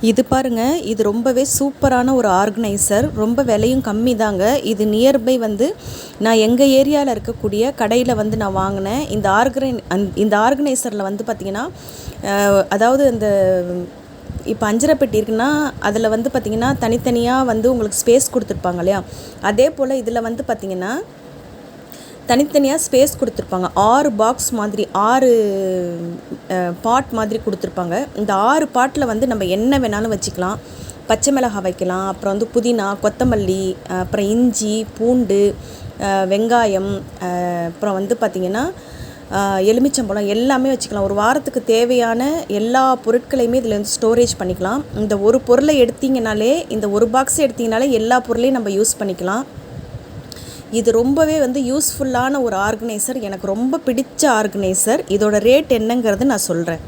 இது பாருங்க, இது ரொம்பவே சூப்பரான ஒரு ஆர்கனைசர். ரொம்ப விலையும் கம்மி தாங்க. இது நியர்பை வந்து நான் எங்கள் ஏரியாவில் இருக்கக்கூடிய கடையில் வந்து நான் வாங்கினேன். இந்த ஆர்கனைசரில் வந்து பார்த்திங்கன்னா, அதாவது அந்த இப்போ அஞ்சரை பெட்டி இருக்குன்னா அதில் வந்து பார்த்திங்கன்னா தனித்தனியாக வந்து உங்களுக்கு ஸ்பேஸ் கொடுத்துருப்பாங்க இல்லையா, அதே போல் இதில் வந்து பார்த்திங்கன்னா தனித்தனியாக ஸ்பேஸ் கொடுத்துருப்பாங்க. 6 பாக்ஸ் மாதிரி 6 பாட் மாதிரி கொடுத்துருப்பாங்க. இந்த 6 பாட்டில் வந்து நம்ம என்ன வேணாலும் வச்சுக்கலாம். பச்சை மிளகாய் வைக்கலாம், அப்புறம் வந்து புதினா, கொத்தமல்லி, அப்புறம் இஞ்சி, பூண்டு, வெங்காயம், அப்புறம் வந்து பார்த்திங்கன்னா எலுமிச்சம்பழம் எல்லாமே வச்சுக்கலாம். ஒரு வாரத்துக்கு தேவையான எல்லா பொருட்களையுமே இதில் வந்து ஸ்டோரேஜ் பண்ணிக்கலாம். இந்த ஒரு பொருளை எடுத்திங்கனாலே, இந்த ஒரு பாக்ஸ் எடுத்திங்கனாலே எல்லா பொருளையும் நம்ம யூஸ் பண்ணிக்கலாம். இது ரொம்பவே வந்து யூஸ்ஃபுல்லான ஒரு ஆர்கனைசர். எனக்கு ரொம்ப பிடிச்ச ஆர்கனைசர். இதோட ரேட் என்னங்கிறது நான் சொல்கிறேன்.